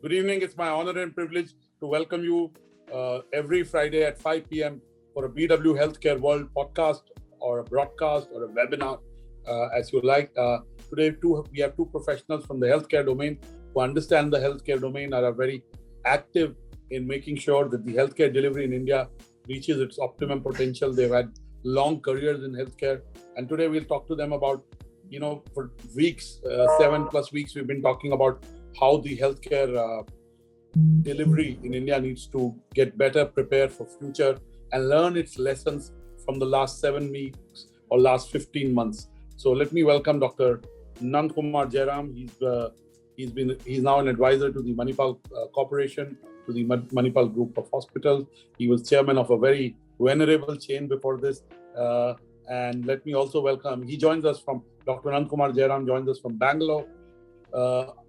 Good evening. It's my honor and privilege to welcome you every Friday at 5 p.m. for a BW Healthcare World podcast or a broadcast or a webinar, as you like. Today, we have two professionals from the healthcare domain who understand the healthcare domain and are very active in making sure that the healthcare delivery in India reaches its optimum potential. They've had long careers in healthcare. And today we'll talk to them about, for weeks, 7+ weeks, we've been talking about how the healthcare delivery in India needs to get better, prepare for future, and learn its lessons from the last 7 weeks or last 15 months. So let me welcome Dr. Nandakumar Jairam. He's now an advisor to the Manipal Corporation, to the Manipal Group of Hospitals. He was chairman of a very venerable chain before this. And let me also welcome, Dr. Nandakumar Jairam joins us from Bangalore.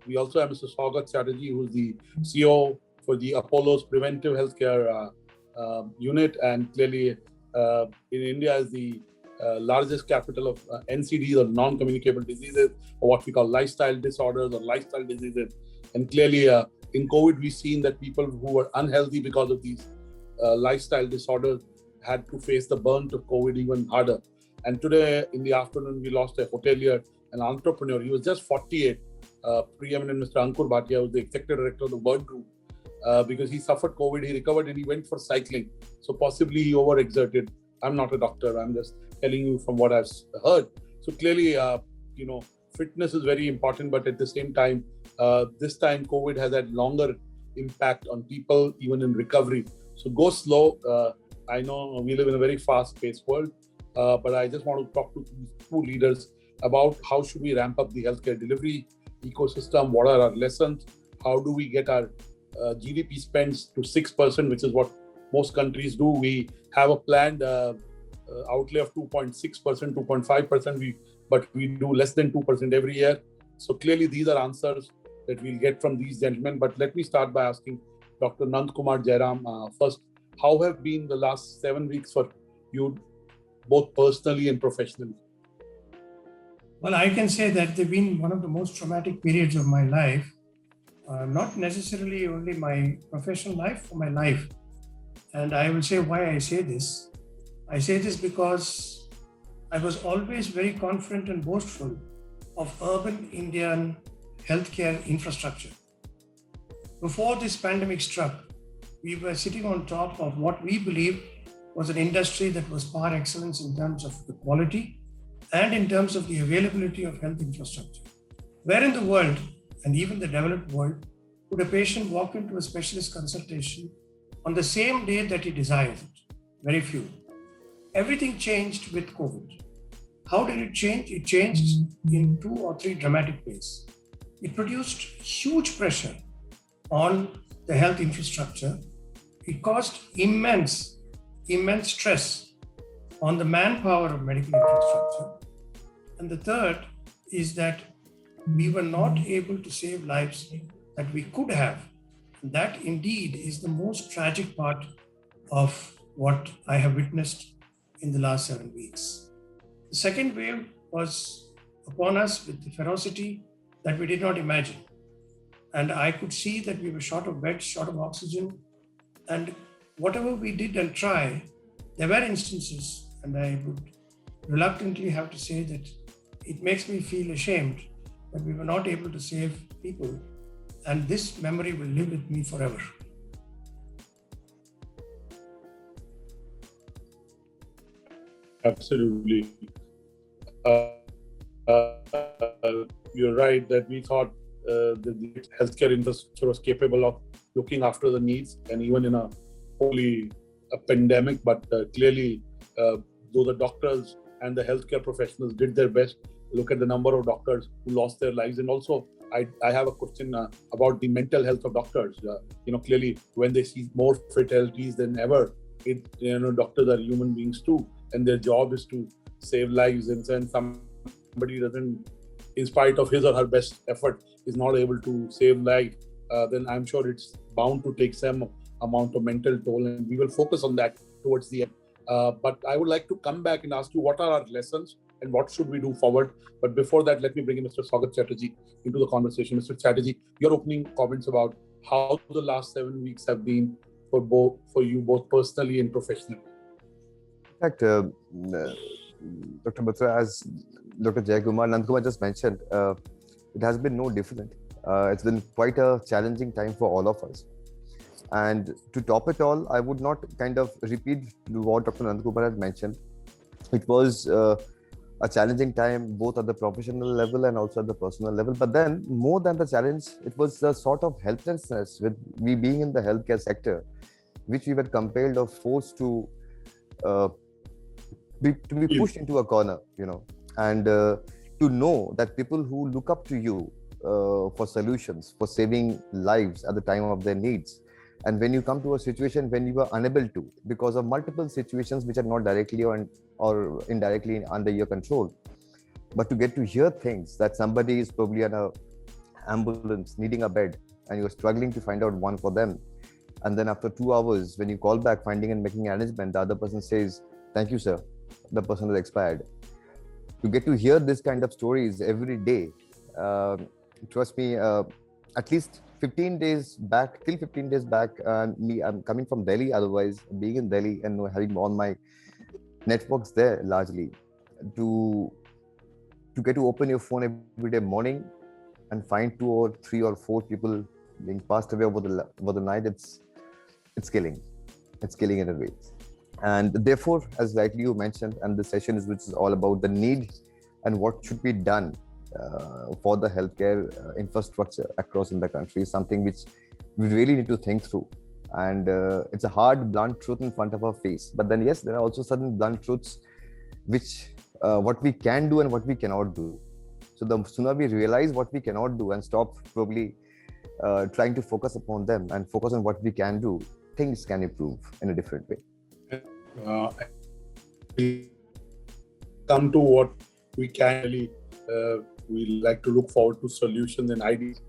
We also have Mr. Sougat, Chatterjee, who's the CEO for the Apollo's Preventive Healthcare unit, and clearly in India is the largest capital of NCDs, or non-communicable diseases, or what we call lifestyle disorders or lifestyle diseases. And clearly in COVID, we've seen that people who were unhealthy because of these lifestyle disorders had to face the brunt of COVID even harder. And today in the afternoon, we lost a hotelier, an entrepreneur. He was just 48. Preeminent Mr. Batra was the executive director of the World Group because he suffered COVID, he recovered and he went for cycling. So possibly he overexerted. I'm not a doctor, I'm just telling you from what I've heard. So clearly, fitness is very important, but at the same time, this time COVID has had longer impact on people, even in recovery. So go slow. I know we live in a very fast-paced world, but I just want to talk to these two leaders about how should we ramp up the healthcare delivery ecosystem, what are our lessons, how do we get our GDP spends to 6%, which is what most countries do. We have a planned outlay of 2.6%, 2.5%, but we do less than 2% every year. So clearly these are answers that we'll get from these gentlemen. But let me start by asking Dr. Nandakumar Jairam first, how have been the last 7 weeks for you, both personally and professionally? Well, I can say that they've been one of the most traumatic periods of my life, not necessarily only my professional life, for my life. And I will say why I say this. I say this because I was always very confident and boastful of urban Indian healthcare infrastructure. Before this pandemic struck, we were sitting on top of what we believe was an industry that was par excellence in terms of the quality and in terms of the availability of health infrastructure. Where in the world, and even the developed world, would a patient walk into a specialist consultation on the same day that he desires it? Very few. Everything changed with COVID. How did it change? It changed in 2 or 3 dramatic ways. It produced huge pressure on the health infrastructure. It caused immense stress on the manpower of medical infrastructure. And the third is that we were not able to save lives that we could have. And that indeed is the most tragic part of what I have witnessed in the last 7 weeks. The second wave was upon us with the ferocity that we did not imagine. And I could see that we were short of beds, short of oxygen. And whatever we did and try, there were instances, and I would reluctantly have to say that it makes me feel ashamed that we were not able to save people, and this memory will live with me forever. Absolutely. You're right that we thought that the healthcare infrastructure was capable of looking after the needs, and even in a pandemic, but clearly, though the doctors and the healthcare professionals did their best, look at the number of doctors who lost their lives. And also, I have a question about the mental health of doctors. Clearly, when they see more fatalities than ever, doctors are human beings too, and their job is to save lives. And then somebody doesn't, in spite of his or her best effort, is not able to save life, then I'm sure it's bound to take some amount of mental toll, and we will focus on that towards the end. But I would like to come back and ask you, what are our lessons and what should we do forward? But before that, let me bring in Mr. Sougat Chatterjee into the conversation. Mr. Chatterjee, your opening comments about how the last 7 weeks have been for you both personally and professionally. In fact, Dr. Batra, as Dr. Nandakumar just mentioned, it has been no different. It's been quite a challenging time for all of us. And to top it all, I would not kind of repeat what Dr. Nandakumar had mentioned. It was a challenging time, both at the professional level and also at the personal level. But then, more than the challenge, it was the sort of helplessness with we being in the healthcare sector, which we were compelled or forced to be pushed into a corner, and to know that people who look up to you for solutions, for saving lives at the time of their needs. And when you come to a situation when you are unable to, because of multiple situations which are not directly or indirectly under your control, but to get to hear things that somebody is probably in an ambulance needing a bed and you're struggling to find out one for them. And then after 2 hours, when you call back, finding and making arrangement, the other person says, "Thank you, sir. The person has expired." To get to hear this kind of stories every day, trust me, at least 15 days back, I'm coming from Delhi, otherwise being in Delhi and having all my networks there largely, to get to open your phone every day morning and find 2 or 3 or 4 people being passed away over the night, it's killing. It's killing in a way. And therefore, as rightly you mentioned, and the session which is all about the need and what should be done for the healthcare infrastructure across in the country, is something which we really need to think through. And it's a hard, blunt truth in front of our face. But then, yes, there are also certain blunt truths which what we can do and what we cannot do. So the sooner we realize what we cannot do and stop probably trying to focus upon them and focus on what we can do, things can improve in a different way. Come to what we can really, we like to look forward to solutions and ideas,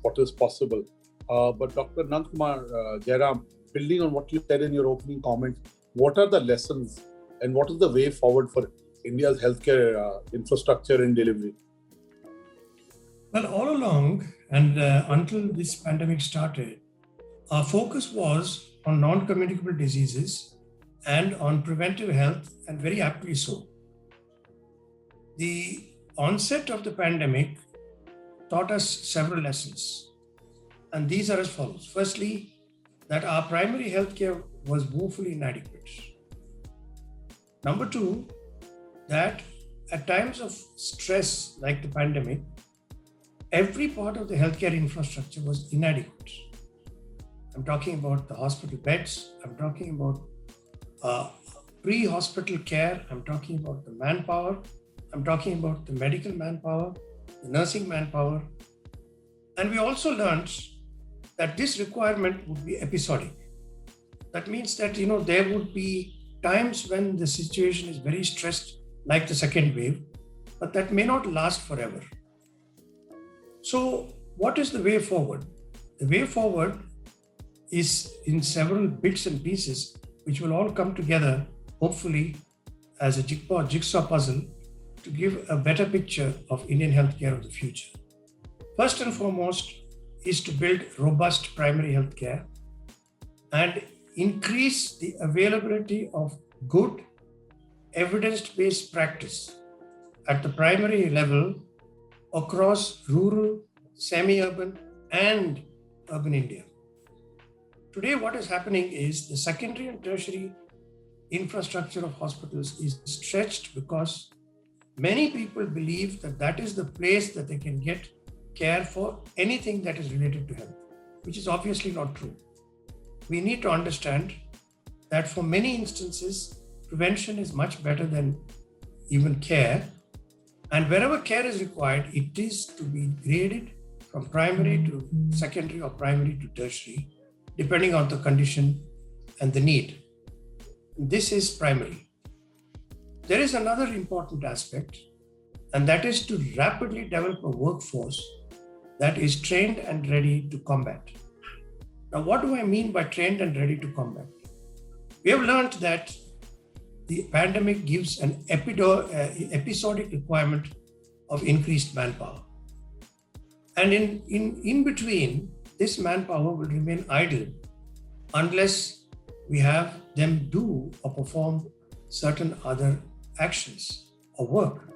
what is possible. But Dr. Nandakumar, Jairam, building on what you said in your opening comments, what are the lessons and what is the way forward for India's healthcare infrastructure and delivery? Well, all along and until this pandemic started, our focus was on non-communicable diseases and on preventive health, and very aptly so. The onset of the pandemic taught us several lessons, and these are as follows. Firstly, that our primary healthcare was woefully inadequate. Number two, that at times of stress like the pandemic, every part of the healthcare infrastructure was inadequate. I'm talking about the hospital beds, I'm talking about pre-hospital care, I'm talking about the manpower, I'm talking about the medical manpower, the nursing manpower. And we also learned that this requirement would be episodic. That means that, there would be times when the situation is very stressed, like the second wave, but that may not last forever. So what is the way forward? The way forward is in several bits and pieces, which will all come together, hopefully, as a jigsaw puzzle to give a better picture of Indian healthcare of the future. First and foremost is to build robust primary healthcare and increase the availability of good evidence-based practice at the primary level across rural, semi-urban, and urban India. Today, what is happening is the secondary and tertiary infrastructure of hospitals is stretched because many people believe that that is the place that they can get care for anything that is related to health, which is obviously not true. We need to understand that for many instances, prevention is much better than even care. And wherever care is required, it is to be graded from primary to secondary or primary to tertiary, depending on the condition and the need. This is primary. There is another important aspect, and that is to rapidly develop a workforce that is trained and ready to combat. Now, what do I mean by trained and ready to combat? We have learned that the pandemic gives an episodic requirement of increased manpower. And in between, this manpower will remain idle unless we have them do or perform certain other actions or work.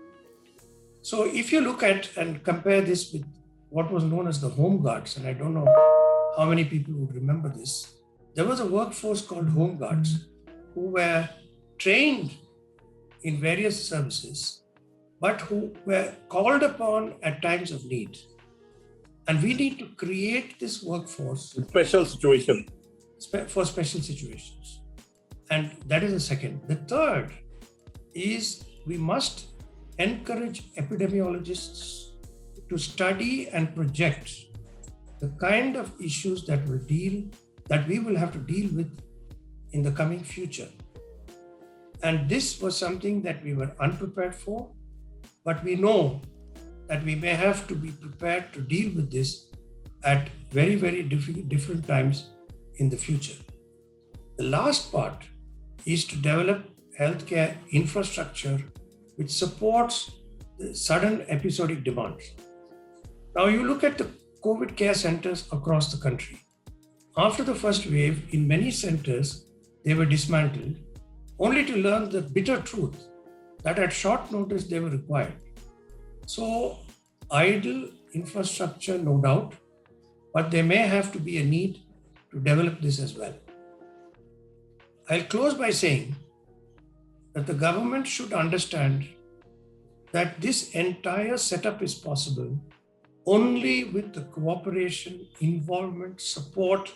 So if you look at and compare this with what was known as the home guards, and I don't know how many people would remember this, there was a workforce called home guards who were trained in various services, but who were called upon at times of need. And we need to create this workforce Special situation. for special situations. And that is the second. The third is we must encourage epidemiologists to study and project the kind of issues that we will have to deal with in the coming future. And this was something that we were unprepared for, but we know that we may have to be prepared to deal with this at very, very different times in the future. The last part is to develop healthcare infrastructure which supports the sudden episodic demands. Now you look at the COVID care centers across the country. After the first wave, in many centers, they were dismantled, only to learn the bitter truth that at short notice they were required. So idle infrastructure, no doubt, but there may have to be a need to develop this as well. I'll close by saying that the government should understand that this entire setup is possible only with the cooperation, involvement, support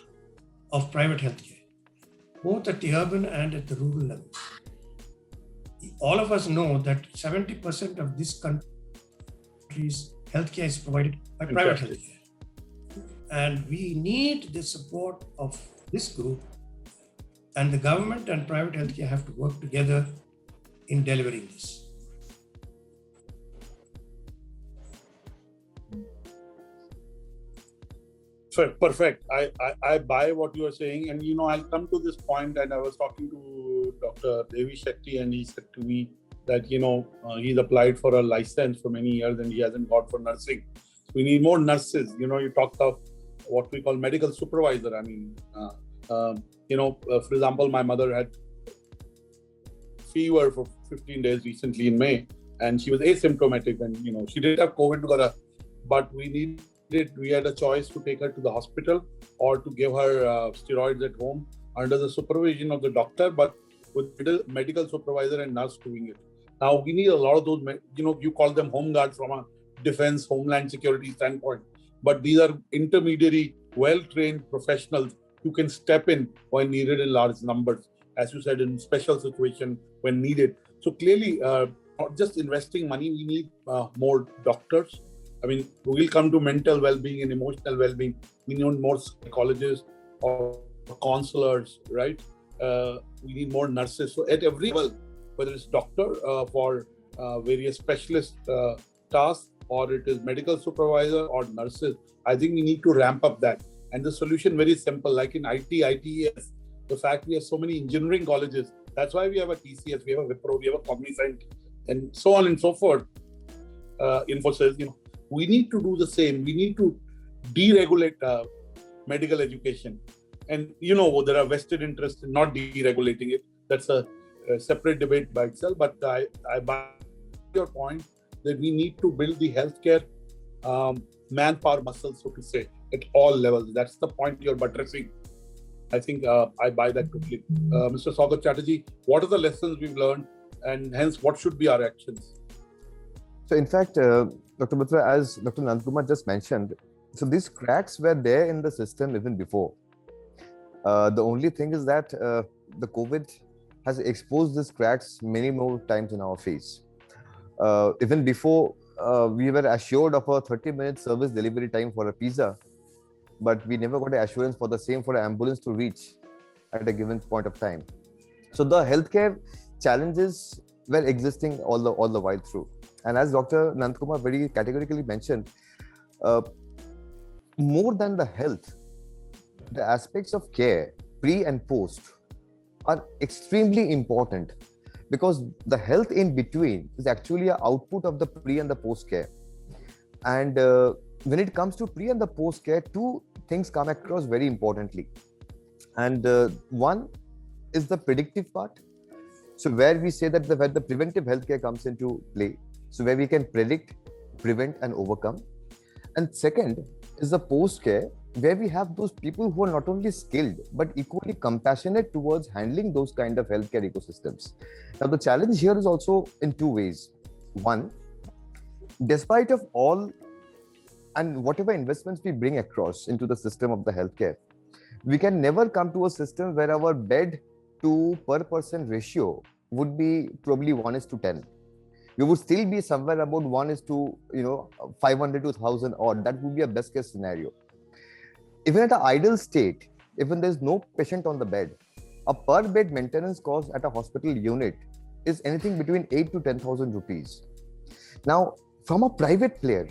of private healthcare, both at the urban and at the rural level. All of us know that 70% of this country's healthcare is provided by private healthcare. And we need the support of this group, and the government and private healthcare have to work together in delivering this. So perfect. I buy what you are saying, and I'll come to this point. And I was talking to Dr. Devi Shetty, and he said to me that he's applied for a license for many years and he hasn't got for nursing. So we need more nurses. You talked of what we call medical supervisor. I mean, for example, my mother had fever for 15 days recently in May, and she was asymptomatic, and she didn't have COVID, but we had a choice to take her to the hospital or to give her steroids at home under the supervision of the doctor, but with medical supervisor and nurse doing it. Now we need a lot of those, you call them home guards from a defense, homeland security standpoint, but these are intermediary, well-trained professionals who can step in when needed in large numbers, as you said, in special situation when needed. So clearly, not just investing money, we need more doctors. I mean, we'll come to mental well-being and emotional well-being. We need more psychologists or counselors, right? We need more nurses. So at every level, whether it's doctor for various specialist tasks, or it is medical supervisor or nurses, I think we need to ramp up that. And the solution very simple, like in IT, ITES, the fact we have so many engineering colleges. That's why we have a TCS, we have a Wipro, we have a Cognizant, and so on and so forth. Infosys, we need to do the same. We need to deregulate medical education. And there are vested interests in not deregulating it. That's a separate debate by itself. But I buy your point that we need to build the healthcare manpower muscle, so to say, at all levels. That's the point you're buttressing. I think I buy that quickly. Mr. Sougat Chatterjee, what are the lessons we've learned, and hence what should be our actions? So in fact, Dr. Batra, as Dr. Nandakumar just mentioned, so these cracks were there in the system even before. The only thing is that the COVID has exposed these cracks many more times in our face. Even before, we were assured of a 30-minute service delivery time for a pizza, but we never got an assurance for the same for an ambulance to reach at a given point of time. So the healthcare challenges were existing all the while through. And as Dr. Nandakumar very categorically mentioned, more than the health, the aspects of care, pre and post, are extremely important, because the health in between is actually an output of the pre and the post care. And when it comes to pre and the post care, two things come across very importantly. And one is the predictive part. So where we say that where the preventive healthcare comes into play. So where we can predict, prevent, and overcome. And second is the post-care, where we have those people who are not only skilled, but equally compassionate towards handling those kind of healthcare ecosystems. Now, the challenge here is also in two ways. One, despite of all and whatever investments we bring across into the system of the healthcare, we can never come to a system where our bed to per person ratio would be probably 1:10. We would still be somewhere about 1:500 to 1,000 odd. That would be a best case scenario. Even at an ideal state, even there's no patient on the bed, a per bed maintenance cost at a hospital unit is anything between 8 to 10,000 rupees. Now, from a private player,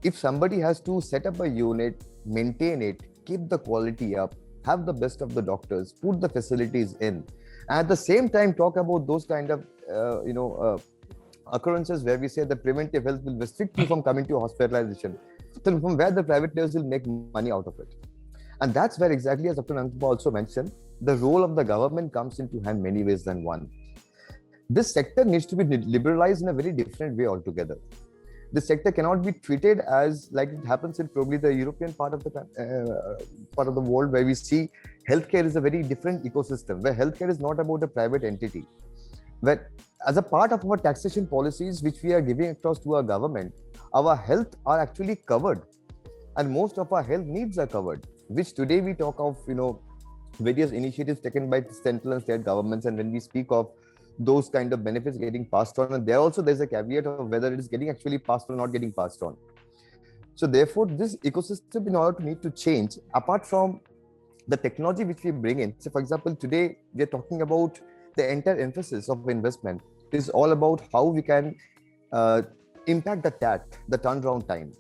if somebody has to set up a unit, maintain it, keep the quality up, have the best of the doctors, put the facilities in, and at the same time talk about those kind of occurrences where we say the preventive health will restrict you from coming to hospitalization, then from where the private players will make money out of it. And that's where exactly, as Dr. Nandakumar also mentioned, the role of the government comes into hand many ways than one. This sector needs to be liberalized in a very different way altogether. This sector cannot be treated as like it happens in probably the European part of the world, where we see healthcare is a very different ecosystem, where healthcare is not about a private entity. Where as a part of our taxation policies, which we are giving across to our government, our health are actually covered, and most of our health needs are covered. Which today we talk of, various initiatives taken by central and state governments, and when we speak of those kind of benefits getting passed on, and there's a caveat of whether it is getting actually passed on or not getting passed on. So therefore, this ecosystem in order to need to change, apart from the technology which we bring in. So for example, today we are talking about the entire emphasis of investment is all about how we can impact the TAT, the turnaround time,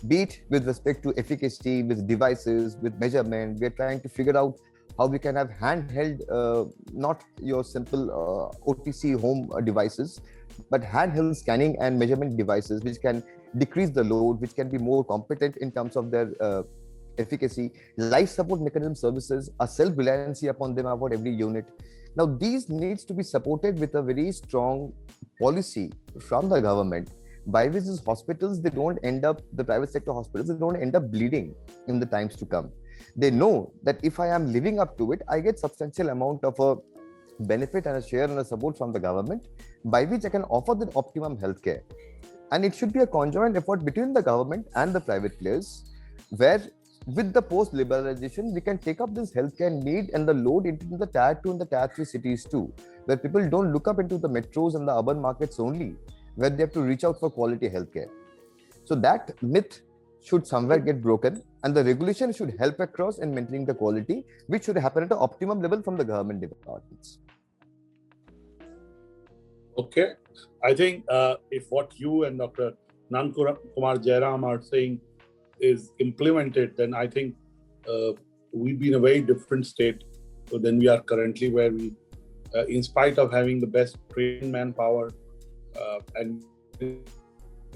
be it with respect to efficacy, with devices, with measurement. We are trying to figure out how we can have handheld, not your simple OTC home devices, but handheld scanning and measurement devices, which can decrease the load, which can be more competent in terms of their efficacy. Life support mechanism services, a self-reliancy upon them about every unit. Now, these needs to be supported with a very strong policy from the government, by which these hospitals, the private sector hospitals, they don't end up bleeding in the times to come. They know that if I am living up to it, I get substantial amount of a benefit and a share and a support from the government, by which I can offer the optimum healthcare. And it should be a conjoint effort between the government and the private players, where with the post-liberalization, we can take up this healthcare need and the load into the Tier 2 and the Tier 3 cities too, where people don't look up into the metros and the urban markets only, where they have to reach out for quality healthcare. So that myth should somewhere get broken, and the regulation should help across in maintaining the quality, which should happen at an optimum level from the government departments. Okay. I think if what you and Dr. Nandakumar Jairam are saying is implemented, then I think we'll be in a very different state than we are currently, where we, in spite of having the best trained manpower, and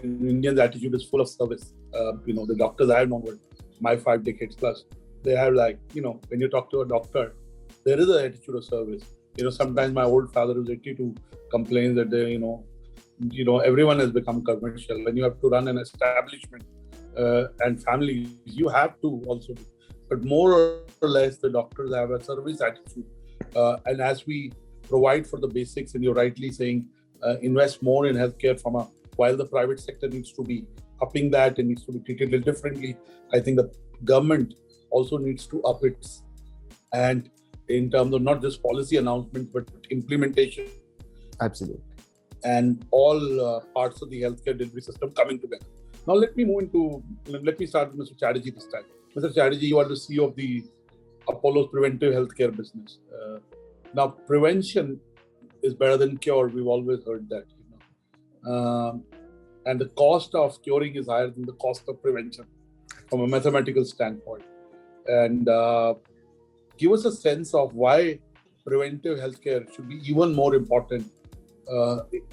Indians' attitude is full of service. The doctors I have known were my 5 decades plus, they have when you talk to a doctor, there is an attitude of service. Sometimes my old father who's 82 complains that everyone has become commercial. When you have to run an establishment and families, you have to also do. But more or less, the doctors have a service attitude. And as we provide for the basics, and you're rightly saying, invest more in healthcare while the private sector needs to be upping that and needs to be treated a little differently, I think the government also needs to up its, and in terms of not just policy announcements, but implementation. Absolutely. And all parts of the healthcare delivery system coming together. Now, let me start with Mr. Chatterjee this time. Mr. Chatterjee, you are the CEO of the Apollo's Preventive Healthcare business. Now, prevention is better than cure. We've always heard that. And the cost of curing is higher than the cost of prevention from a mathematical standpoint. And give us a sense of why preventive healthcare should be even more important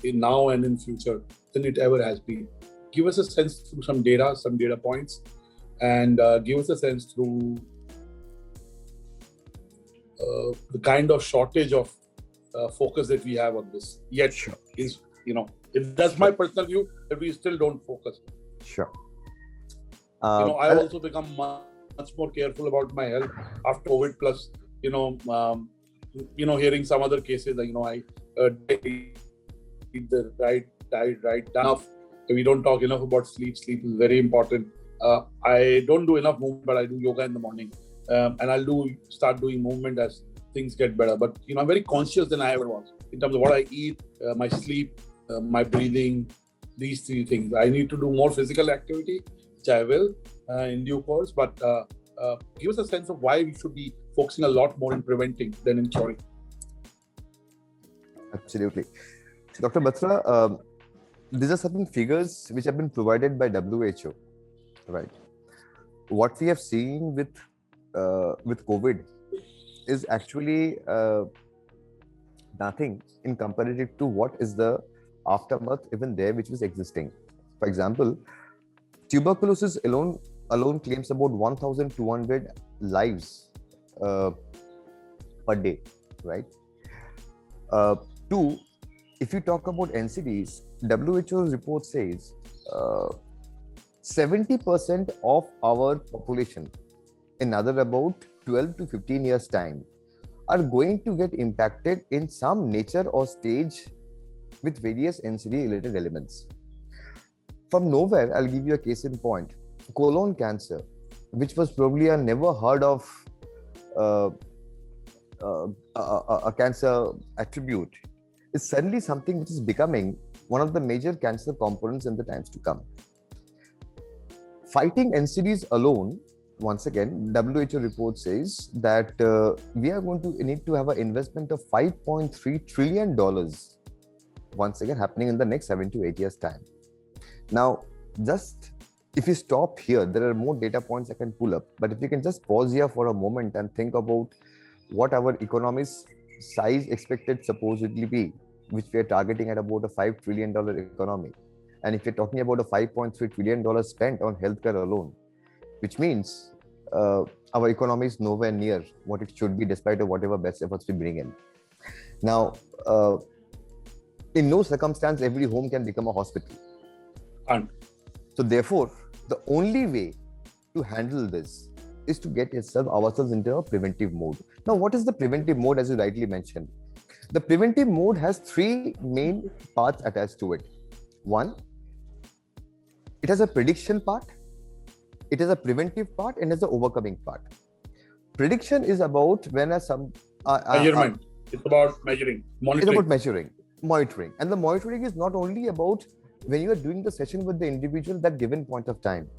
in now and in future than it ever has been. Give us a sense through some data points, and give us a sense through the kind of shortage of focus that we have on this. Yet, Sure. is that's my personal view that we still don't focus. Sure. I've also become much more careful about my health after COVID. Plus, hearing some other cases, like I eat the right diet, right enough. We don't talk enough about sleep. Sleep is very important. I don't do enough movement, but I do yoga in the morning, and I'll start doing movement as things get better. But I'm very conscious than I ever was in terms of what I eat, my sleep, my breathing. These three things. I need to do more physical activity, which I will in due course. But give us a sense of why we should be focusing a lot more in preventing than in curing. Absolutely. Dr. Batra, these are certain figures which have been provided by WHO, right? What we have seen with COVID is actually nothing in comparative to what is the aftermath even there which was existing. For example, tuberculosis alone claims about 1,200 lives per day, right? Two, if you talk about NCDs, WHO's report says 70% of our population in about 12 to 15 years time are going to get impacted in some nature or stage with various NCD related elements. From nowhere, I'll give you a case in point. Colon cancer, which was probably a never heard of a cancer attribute, is suddenly something which is becoming one of the major cancer components in the times to come. Fighting NCDs alone, once again, WHO report says that we are going to need to have an investment of $5.3 trillion once again happening in the next 7 to 8 years time. Now, just if you stop here, there are more data points I can pull up, but if you can just pause here for a moment and think about what our economy's size expected supposedly be, which we are targeting at about a $5 trillion economy. And if you're talking about a $5.3 trillion spent on healthcare alone, which means our economy is nowhere near what it should be despite of whatever best efforts we bring in. Now, in no circumstance, every home can become a hospital. And so therefore, the only way to handle this is to get ourselves into a preventive mode. Now, what is the preventive mode, as you rightly mentioned? The preventive mode has three main parts attached to it. One, it has a prediction part, it has a preventive part, and it has an overcoming part. Prediction is about when measurement. It's about measuring, monitoring. It's about monitoring. And the monitoring is not only about when you are doing the session with the individual at that given point of time.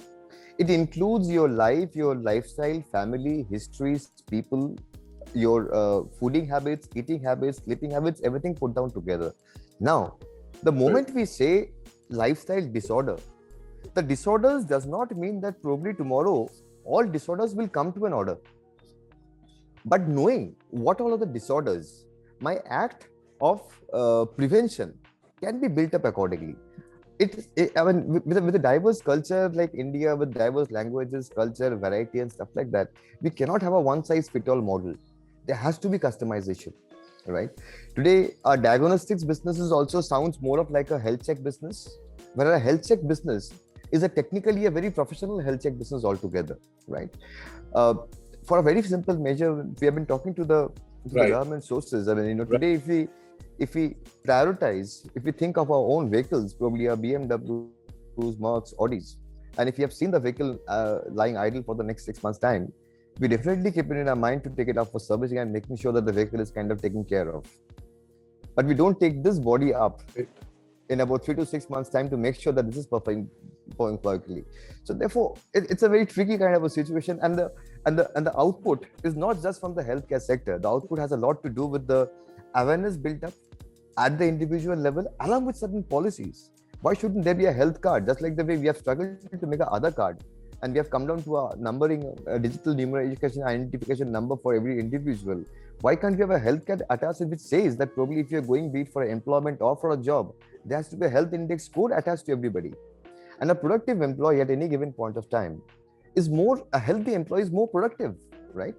It includes your life, your lifestyle, family, histories, people, your fooding habits, eating habits, sleeping habits, everything put down together. Now, the moment we say lifestyle disorder, the disorders does not mean that probably tomorrow all disorders will come to an order. But knowing what all of the disorders, my act of prevention can be built up accordingly. With a diverse culture like India, with diverse languages, culture, variety, and stuff like that, we cannot have a one-size-fits-all model. There has to be customization, right? Today, our diagnostics businesses also sounds more of like a health check business, where a health check business is technically a very professional health check business altogether, right? For a very simple measure, we have been talking to the government sources. Today, if we prioritize, if we think of our own vehicles, probably our BMWs, Mercs, Audis, and if you have seen the vehicle lying idle for the next 6 months' time, we definitely keep it in our mind to take it up for servicing and making sure that the vehicle is kind of taken care of. But we don't take this body up in about 3 to 6 months' time to make sure that this is performing perfectly. So therefore, it's a very tricky kind of a situation, and the output is not just from the healthcare sector. The output has a lot to do with the awareness built up at the individual level, along with certain policies. Why shouldn't there be a health card? Just like the way we have struggled to make an Aadhaar card, and we have come down to a numbering, a digital numerication identification number for every individual. Why can't we have a health card attached which says that probably if you're going be it for employment or for a job, there has to be a health index code attached to everybody. And a productive employee at any given point of time is more, a healthy employee is more productive, right?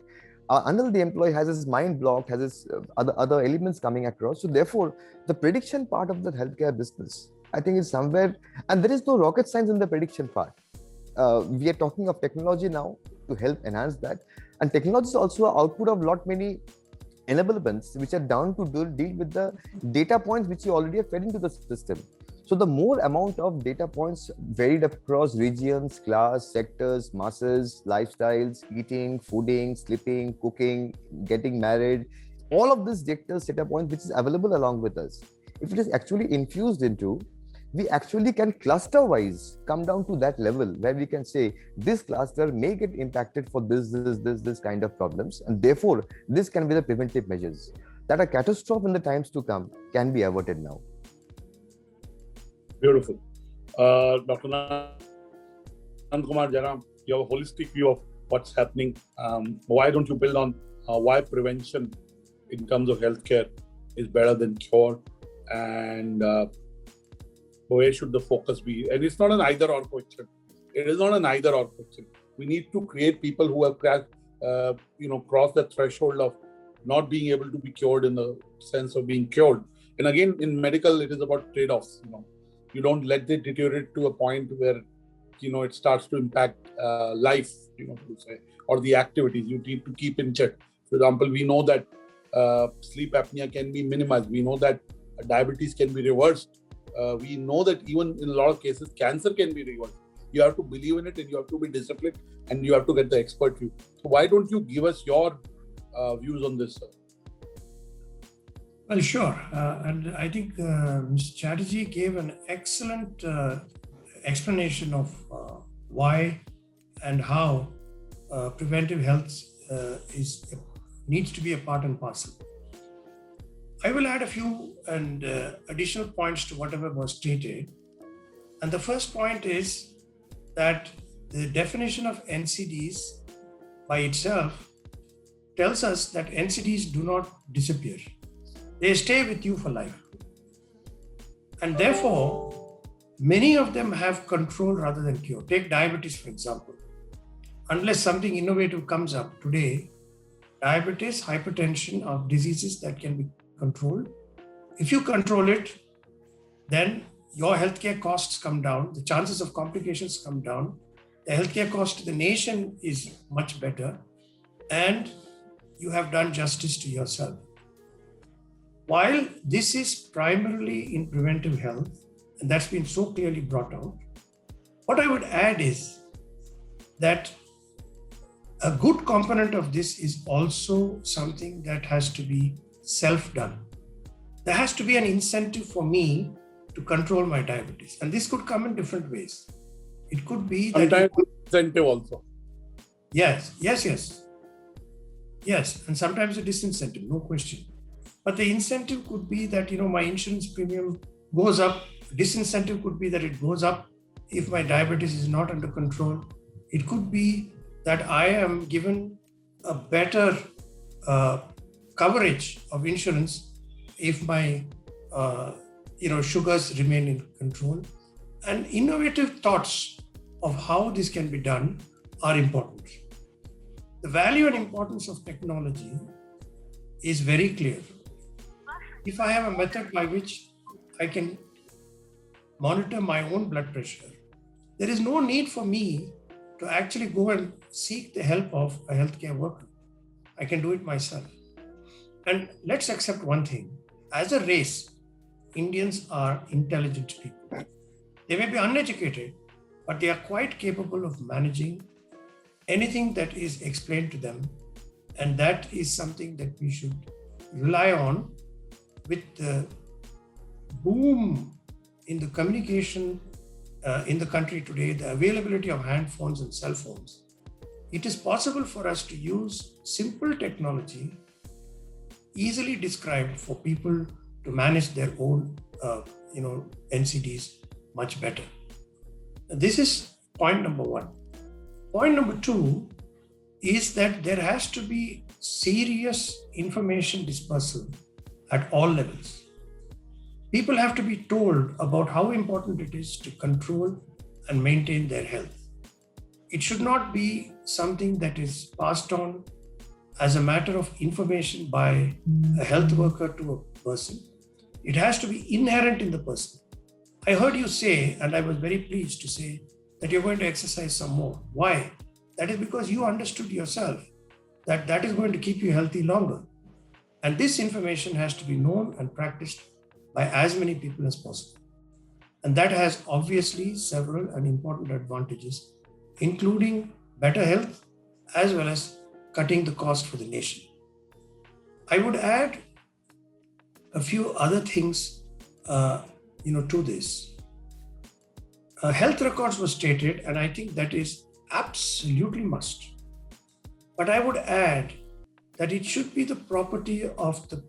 Until the employee has his mind blocked, has his other elements coming across. So therefore, the prediction part of the healthcare business, I think, is somewhere, and there is no rocket science in the prediction part. We are talking of technology now to help enhance that, and technology is also an output of lot many enablements which are down to deal with the data points which you already have fed into the system. So the more amount of data points varied across regions, class, sectors, masses, lifestyles, eating, fooding, sleeping, cooking, getting married, all of these data points which is available along with us, if it is actually infused into, we actually can cluster wise come down to that level where we can say this cluster may get impacted for this kind of problems, and therefore this can be the preventive measures that a catastrophe in the times to come can be averted now. Beautiful. Dr. Nandakumar, Jairam, you have a holistic view of what's happening. Why don't you build on why prevention in terms of healthcare is better than cure, and where should the focus be? And it's not an either or question. It is not an either or question. We need to create people who have crossed the threshold of not being able to be cured in the sense of being cured. And again, in medical, it is about trade-offs. You don't let it deteriorate to a point where it starts to impact life, to say, or the activities you need to keep in check. For example, we know that sleep apnea can be minimized. We know that diabetes can be reversed. We know that even in a lot of cases, cancer can be reversed. You have to believe in it, and you have to be disciplined, and you have to get the expert view. So why don't you give us your views on this, sir? Well, sure. And I think Mr. Chatterjee gave an excellent explanation of why and how preventive health needs to be a part and parcel. I will add a few additional points to whatever was stated. And the first point is that the definition of NCDs by itself tells us that NCDs do not disappear. They stay with you for life. And therefore, many of them have control rather than cure. Take diabetes, for example. Unless something innovative comes up today, diabetes, hypertension are diseases that can be controlled. If you control it, then your healthcare costs come down, the chances of complications come down, the healthcare cost to the nation is much better, and you have done justice to yourself. While this is primarily in preventive health, and that's been so clearly brought out, what I would add is that a good component of this is also something that has to be self-done. There has to be an incentive for me to control my diabetes. And this could come in different ways. It could be that... Sometimes incentive also. Yes. And sometimes a disincentive, no question. But the incentive could be that, my insurance premium goes up. Disincentive could be that it goes up if my diabetes is not under control. It could be that I am given a better coverage of insurance if my sugars remain in control. And innovative thoughts of how this can be done are important. The value and importance of technology is very clear. If I have a method by which I can monitor my own blood pressure, there is no need for me to actually go and seek the help of a healthcare worker. I can do it myself. And let's accept one thing. As a race, Indians are intelligent people. They may be uneducated, but they are quite capable of managing anything that is explained to them. And that is something that we should rely on. With the boom in the communication in the country today, the availability of hand phones and cell phones, it is possible for us to use simple technology easily described for people to manage their own NCDs much better. This is point number one. Point number two is that there has to be serious information dispersal at all levels. People have to be told about how important it is to control and maintain their health. It should not be something that is passed on as a matter of information by a health worker to a person. It has to be inherent in the person. I heard you say, and I was very pleased to say, that you're going to exercise some more. Why? That is because you understood yourself that that is going to keep you healthy longer. And this information has to be known and practiced by as many people as possible. And that has obviously several and important advantages, including better health as well as cutting the cost for the nation. I would add a few other things to this. Health records were stated, and I think that is absolutely must. But I would add that it should be the property of the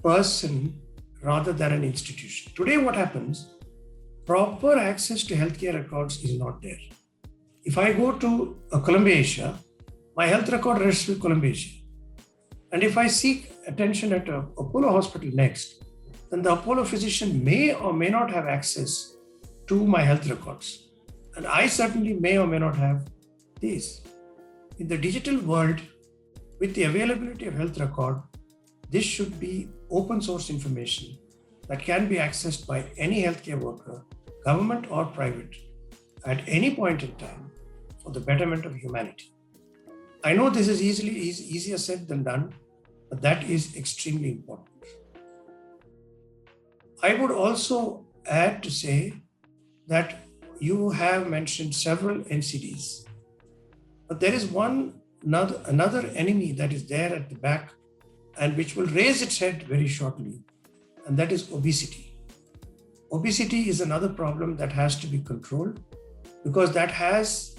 person rather than an institution. Today, what happens? Proper access to healthcare records is not there. If I go to Columbia Asia, my health record rests with Columbia Asia. And if I seek attention at Apollo Hospital next, then the Apollo physician may or may not have access to my health records. And I certainly may or may not have these. In the digital world, with the availability of health record, this should be open source information that can be accessed by any healthcare worker, government or private, at any point in time for the betterment of humanity. I know this is easier said than done, but that is extremely important. I would also add to say that you have mentioned several NCDs, but there is another enemy that is there at the back and which will raise its head very shortly, and that is obesity. Obesity is another problem that has to be controlled because that has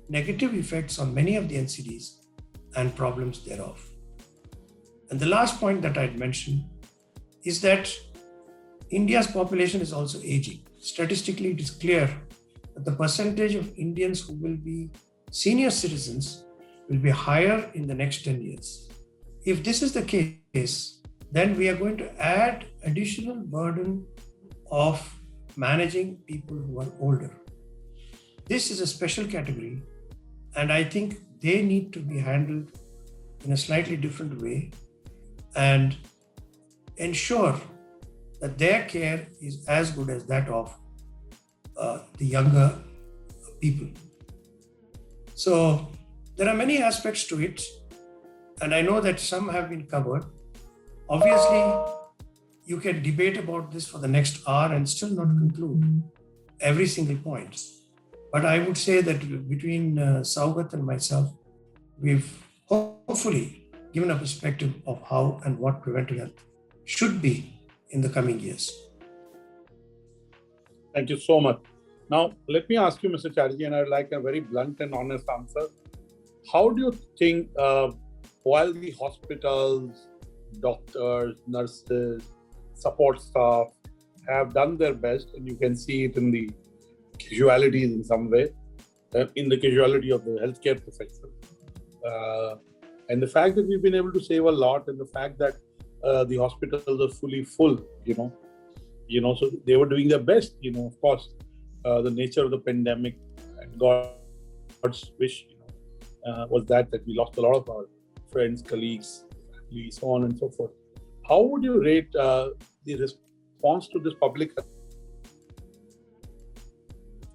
negative effects on many of the NCDs and problems thereof. And the last point that I'd mention is that India's population is also aging. Statistically, it is clear that the percentage of Indians who will be senior citizens will be higher in the next 10 years. If this is the case, then we are going to add additional burden of managing people who are older. This is a special category, and I think they need to be handled in a slightly different way and ensure that their care is as good as that of the younger people. So there are many aspects to it, and I know that some have been covered. Obviously, you can debate about this for the next hour and still not conclude every single point. But I would say that between Sougat and myself, we've hopefully given a perspective of how and what preventive health should be in the coming years. Thank you so much. Now, let me ask you, Mr. Chatterjee, and I'd like a very blunt and honest answer. How do you think, while the hospitals, doctors, nurses, support staff have done their best, and you can see it in the casualties in some way, in the casualty of the healthcare profession, and the fact that we've been able to save a lot, and the fact that the hospitals are fully full, so they were doing their best, of course, the nature of the pandemic and God's wish, was that we lost a lot of our friends, colleagues, families, so on and so forth. How would you rate the response to this public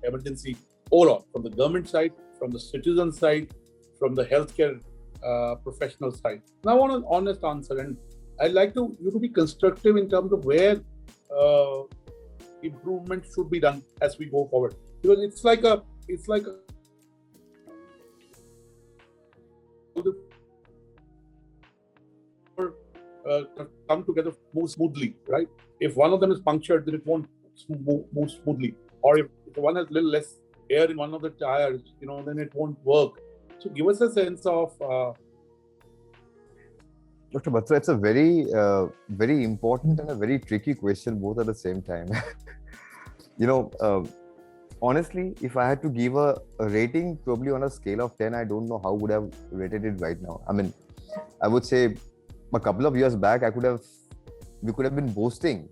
emergency overall, from the government side, from the citizen side, from the healthcare professional side? And I want an honest answer, and I'd like you to be constructive in terms of where improvement should be done as we go forward, because it's like a come together move smoothly, right? If one of them is punctured, then it won't move smoothly. Or if one has a little less air in one of the tires, then it won't work. So give us a sense of. Dr. Batra, it's a very, very important and a very tricky question, both at the same time. Honestly, if I had to give a rating, probably on a scale of 10, I don't know how would I have rated it right now. I mean, I would say a couple of years back, we could have been boasting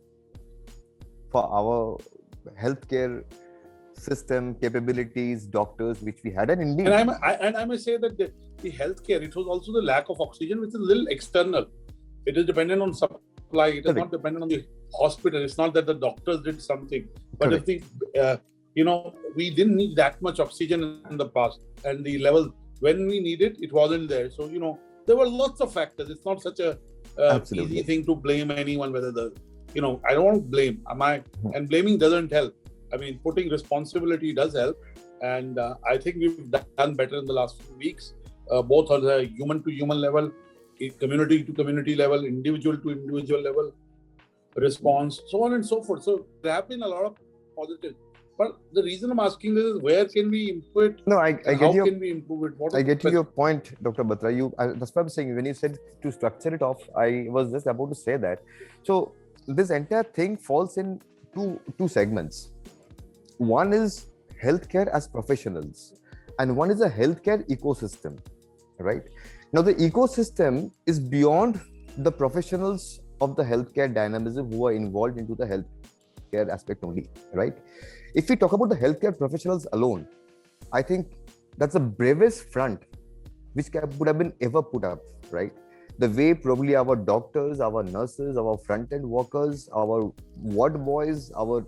for our healthcare system, capabilities, doctors, which we had, and indeed. And I must say that the healthcare, it was also the lack of oxygen, which is a little external. It is dependent on supply. It is Correct. not dependent on the hospital. It's not that the doctors did something. But Correct. if we didn't need that much oxygen in the past, and the level when we needed it wasn't there. So there were lots of factors. It's not such a easy thing to blame anyone. Whether I don't want to blame. And blaming doesn't help. I mean, putting responsibility does help, and I think we've done better in the last few weeks, both on the human to human level, community to community level, individual to individual level, response, so on and so forth. So there have been a lot of positives. But the reason I'm asking this is, where can we improve it? No, I get how can we improve it? I get to your point, Dr. Batra. That's what I'm saying. When you said to structure it off, I was just about to say that. So this entire thing falls in two segments. One is healthcare as professionals, and one is a healthcare ecosystem, right? Now, the ecosystem is beyond the professionals of the healthcare dynamism who are involved into the healthcare aspect only, right? If we talk about the healthcare professionals alone, I think that's the bravest front which would have been ever put up, right? The way probably our doctors, our nurses, our front-end workers, our ward boys, our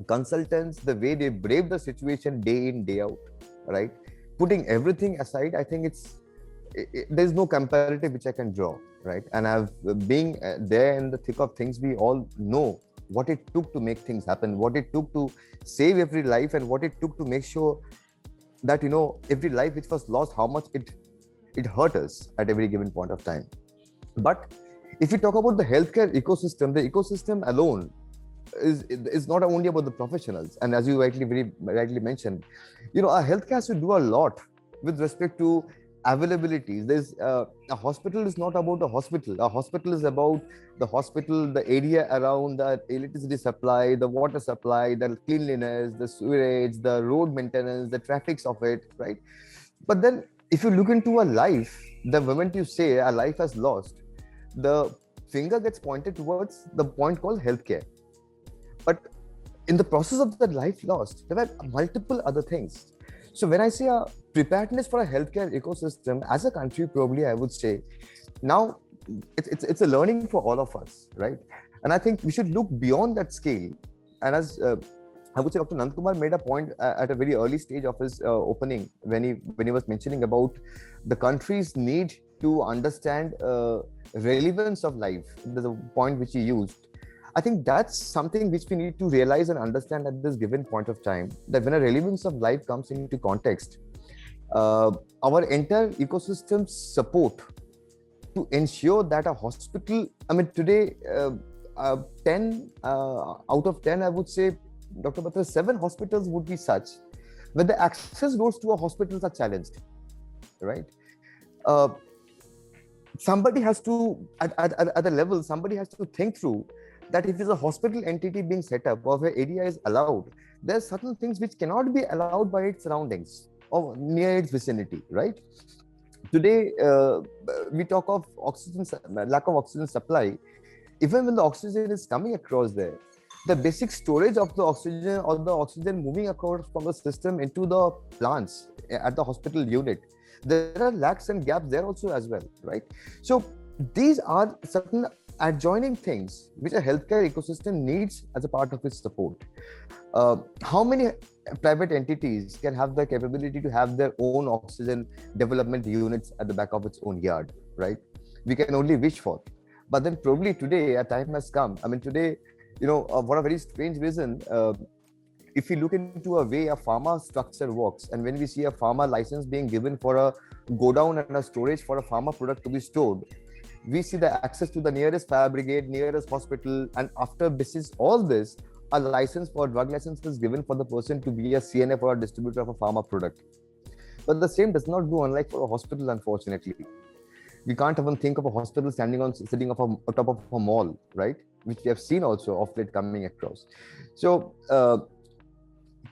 consultants, the way they brave the situation day in, day out, right? Putting everything aside, I think there's no comparative which I can draw, right? And being there in the thick of things, we all know what it took to make things happen, what it took to save every life, and what it took to make sure that, every life which was lost, how much it hurt us at every given point of time. But if we talk about the healthcare ecosystem, the ecosystem alone is not only about the professionals. And as you very rightly mentioned, our healthcare has to do a lot with respect to availabilities. There's a hospital is not about a hospital. A hospital is about the hospital, the area around, the electricity supply, the water supply, the cleanliness, the sewage, the road maintenance, the traffics of it, right? But then if you look into a life, the moment you say a life has lost, the finger gets pointed towards the point called healthcare. But in the process of the life lost, there were multiple other things. So when I say a preparedness for a healthcare ecosystem as a country, probably I would say now it's a learning for all of us, right? And I think we should look beyond that scale. And as I would say, Dr. Nandakumar made a point at a very early stage of his opening when he was mentioning about the country's need to understand relevance of life. There's a point which he used. I think that's something which we need to realize and understand at this given point of time, that when a relevance of life comes into context, our entire ecosystem support to ensure that a hospital, today, 10 out of 10, I would say, Dr. Batra, 7 hospitals would be such where the access roads to our hospitals are challenged, right? Somebody has to, at a level, somebody has to think through that if there's a hospital entity being set up or where area is allowed, there's certain things which cannot be allowed by its surroundings or near its vicinity, right? Today, we talk of lack of oxygen supply. Even when the oxygen is coming across there, the basic storage of the oxygen or the oxygen moving across from the system into the plants at the hospital unit, there are lacks and gaps there also as well, right? So these are certain adjoining things which a healthcare ecosystem needs as a part of its support. How many private entities can have the capability to have their own oxygen development units at the back of its own yard, right? We can only wish for. But then probably today a time has come. Today, for a very strange reason, if we look into a way a pharma structure works, and when we see a pharma license being given for a godown and a storage for a pharma product to be stored, we see the access to the nearest fire brigade, nearest hospital, and after all this, a license for drug license is given for the person to be a CNF or a distributor of a pharma product. But the same does not do unlike for a hospital, unfortunately. We can't even think of a hospital sitting on top of a mall, right? Which we have seen also of late coming across. So,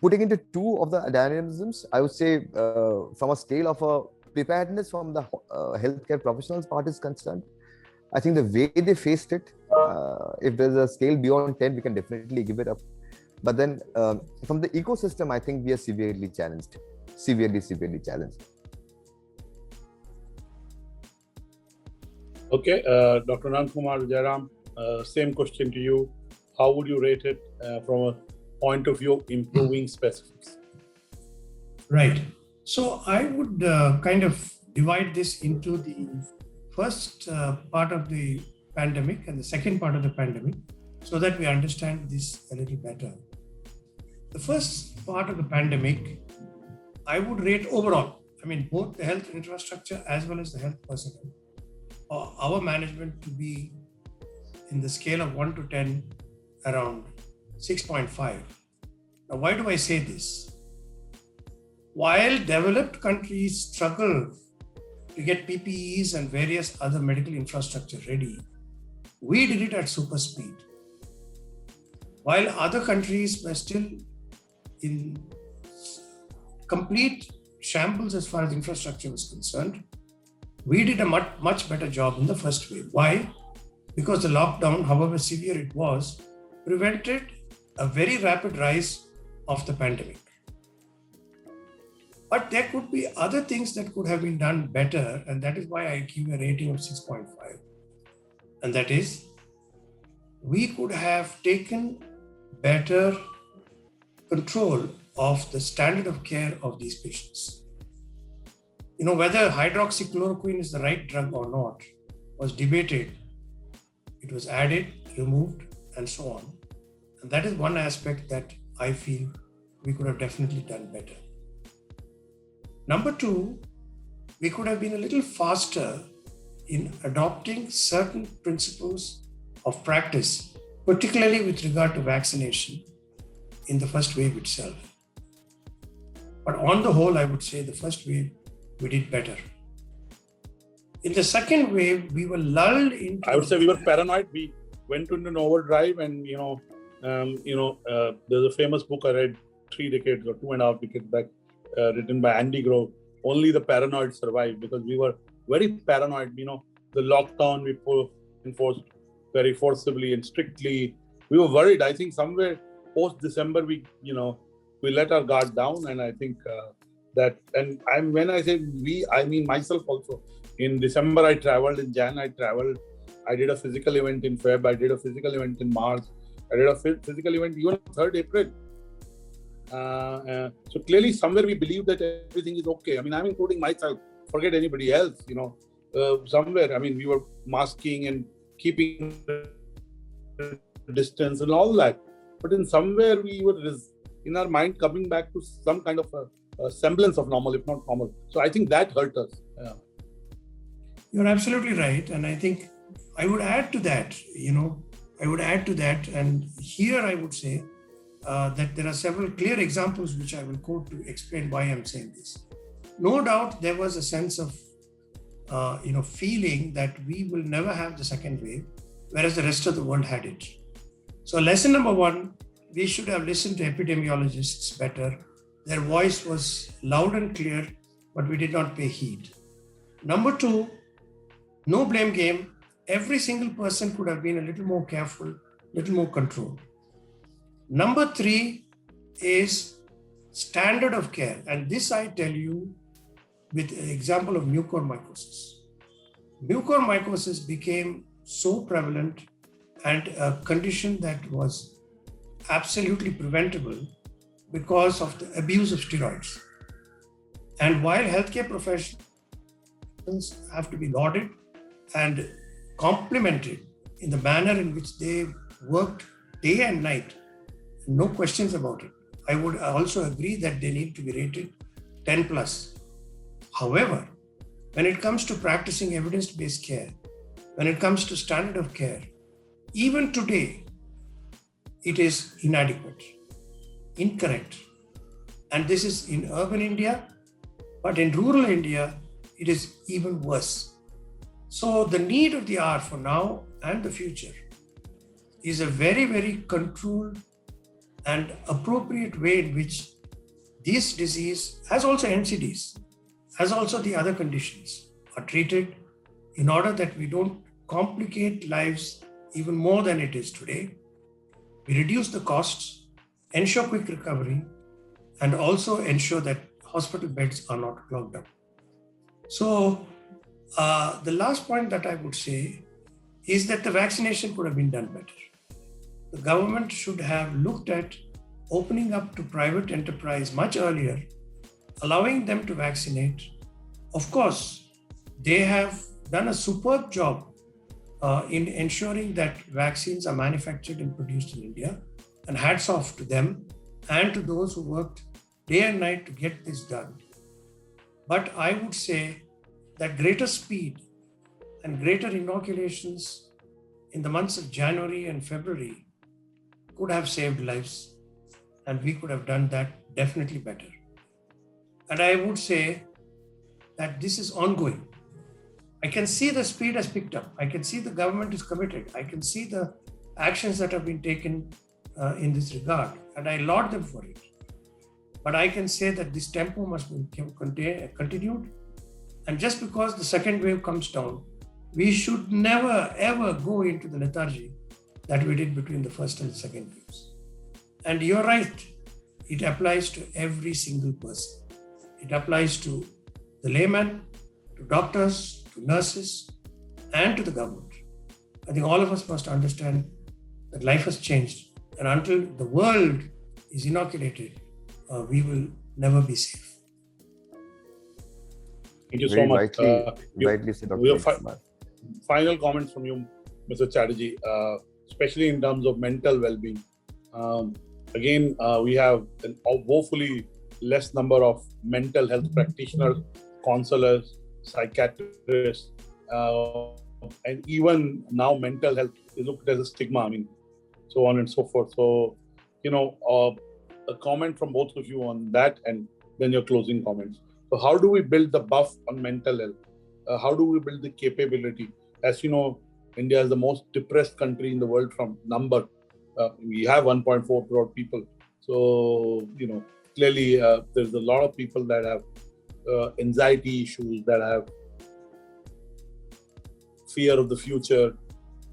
putting into two of the dynamisms, I would say from a scale of a preparedness from the healthcare professionals part is concerned, I think the way they faced it, if there's a scale beyond 10, we can definitely give it up. But then from the ecosystem, I think we are severely challenged. Severely challenged. Okay, Dr. Nandakumar, Jairam, same question to you. How would you rate it from a point of view of improving specifics? Right. So I would kind of divide this into the first part of the pandemic and the second part of the pandemic so that we understand this a little better. The first part of the pandemic, I would rate overall, I mean, both the health infrastructure as well as the health personnel, our management to be in the scale of 1 to 10 around 6.5. Now, why do I say this? While developed countries struggle to get PPEs and various other medical infrastructure ready, we did it at super speed. While other countries were still in complete shambles as far as infrastructure was concerned, we did a much better job in the first wave. Why? Because the lockdown, however severe it was, prevented a very rapid rise of the pandemic. But there could be other things that could have been done better, and that is why I give a rating of 6.5. And that is, we could have taken better control of the standard of care of these patients. You know, whether hydroxychloroquine is the right drug or not was debated. It was added, removed, and so on. And that is one aspect that I feel we could have definitely done better. Number two, we could have been a little faster in adopting certain principles of practice, particularly with regard to vaccination in the first wave itself. But on the whole, I would say the first wave, we did better. In the second wave, we were lulled into... I would say we were paranoid. We went into an overdrive and, there's a famous book I read 3 decades or 2.5 decades back, written by Andy Grove. Only the paranoid survived, because we were very paranoid. The lockdown we enforced very forcibly and strictly. We were worried. I think somewhere post-December, we let our guard down. And I think when I say we, I mean myself also. In December, I traveled. In Jan, I traveled. I did a physical event in Feb. I did a physical event in March. I did a physical event even on 3rd April. So clearly somewhere we believe that everything is okay. I mean, I'm including myself, forget anybody else, somewhere, I mean, we were masking and keeping distance and all that. But in somewhere we were in our mind coming back to some kind of a semblance of normal, if not normal. So I think that hurt us. Yeah. You're absolutely right. And I think I would add to that, and here I would say, that there are several clear examples which I will quote to explain why I'm saying this. No doubt there was a sense of, feeling that we will never have the second wave, whereas the rest of the world had it. So lesson number 1, we should have listened to epidemiologists better. Their voice was loud and clear, but we did not pay heed. Number 2, no blame game. Every single person could have been a little more careful, a little more controlled. Number 3 is standard of care. And this I tell you with an example of mucormycosis. Mucormycosis became so prevalent and a condition that was absolutely preventable because of the abuse of steroids. And while healthcare professionals have to be lauded and complimented in the manner in which they worked day and night, no questions about it. I would also agree that they need to be rated 10 plus. However, when it comes to practicing evidence-based care, when it comes to standard of care, even today, it is inadequate, incorrect. And this is in urban India, but in rural India, it is even worse. So the need of the hour for now and the future is a very, very controlled and appropriate way in which this disease, as also NCDs, as also the other conditions, are treated in order that we don't complicate lives even more than it is today. We reduce the costs ensure quick recovery, and also ensure that hospital beds are not clogged up. So, the last point that I would say is that the vaccination could have been done better. The government should have looked at opening up to private enterprise much earlier, allowing them to vaccinate. Of course, they have done a superb job in ensuring that vaccines are manufactured and produced in India, and hats off to them and to those who worked day and night to get this done. But I would say that greater speed and greater inoculations in the months of January and February could have saved lives, and we could have done that definitely better. And I would say that this is ongoing. I can see the speed has picked up. I can see the government is committed. I can see the actions that have been taken in this regard, and I laud them for it. But I can say that this tempo must be continued. And just because the second wave comes down, we should never ever go into the lethargy that we did between the first and the second waves. And you're right, it applies to every single person. It applies to the layman, to doctors, to nurses, and to the government. I think all of us must understand that life has changed, and until the world is inoculated, we will never be safe. Thank you so much. Rightly said, Dr. Final comments from you, Mr. Chatterjee, especially in terms of mental well-being. Again, we have an woefully less number of mental health practitioners, counselors, psychiatrists, and even now mental health is looked as a stigma, so on and so forth. So, a comment from both of you on that, and then your closing comments. So how do we build the buff on mental health? How do we build the capability? As you know, India is the most depressed country in the world from number. We have 1.4 crore people. So, clearly there's a lot of people that have anxiety issues, that have fear of the future.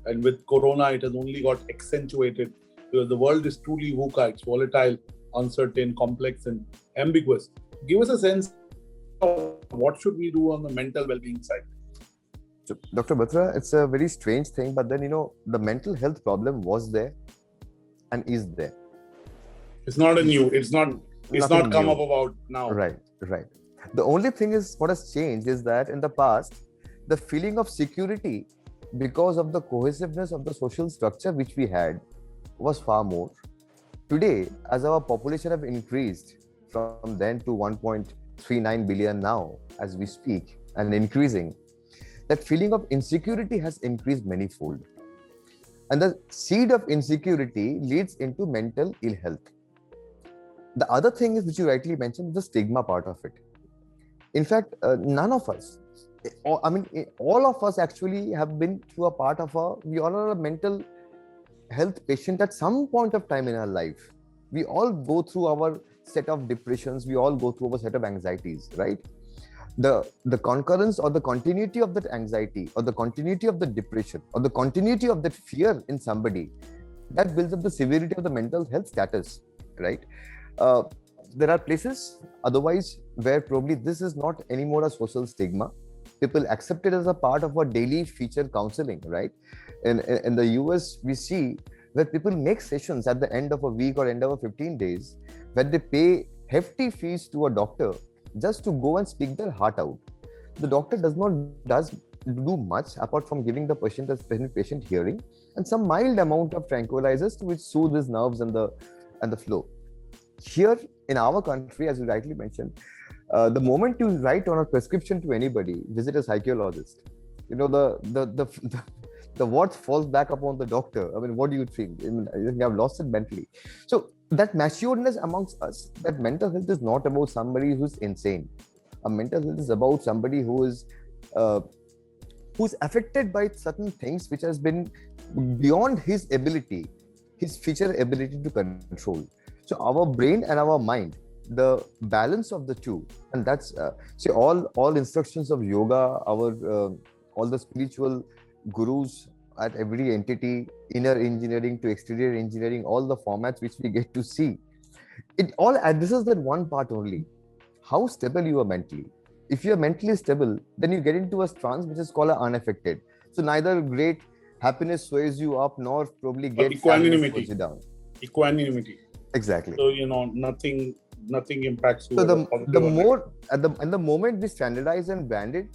And with Corona, it has only got accentuated because the world is truly VUCA. It's volatile, uncertain, complex, and ambiguous. Give us a sense of what should we do on the mental well-being side. So, Dr. Batra, it's a very strange thing, but then, the mental health problem was there and is there. It's not not come up about now. Right. The only thing is, what has changed is that in the past, the feeling of security because of the cohesiveness of the social structure which we had was far more. Today, as our population have increased from then to 1.39 billion now, as we speak, and increasing, that feeling of insecurity has increased manifold. And the seed of insecurity leads into mental ill health. The other thing is, which you rightly mentioned, the stigma part of it. In fact, none of us, all of us actually have been through a part of we all are a mental health patient at some point of time in our life. We all go through our set of depressions. We all go through our set of anxieties, right? The concurrence or the continuity of that anxiety or the continuity of the depression or the continuity of that fear in somebody, that builds up the severity of the mental health status, right? There are places otherwise where probably this is not anymore a social stigma. People accept it as a part of a daily feature counseling, right? In the US, we see where people make sessions at the end of a week or end of 15 days where they pay hefty fees to a doctor just to go and speak their heart out. The doctor does do much apart from giving the patient hearing and some mild amount of tranquilizers to which soothe his nerves and the flow. Here in our country, as you rightly mentioned, the moment you write on a prescription to anybody, visit a psychologist, the worth falls back upon the doctor. What do you think? I think I've lost it mentally. So that maturedness amongst us, that mental health is not about somebody who's insane. A mental health is about somebody who's affected by certain things which has been beyond his future ability to control. So our brain and our mind, the balance of the two, and that's all instructions of yoga, all the spiritual gurus at every entity, inner engineering to exterior engineering, all the formats which we get to see, it all addresses that one part only: how stable you are mentally. If you are mentally stable, then you get into a trance which is called unaffected. So neither great happiness sways you up, nor probably Or great sadness equanimity. puts you down. Equanimity. Exactly. So, nothing impacts you. So whether the positive or more negative. at the moment we standardize and brand it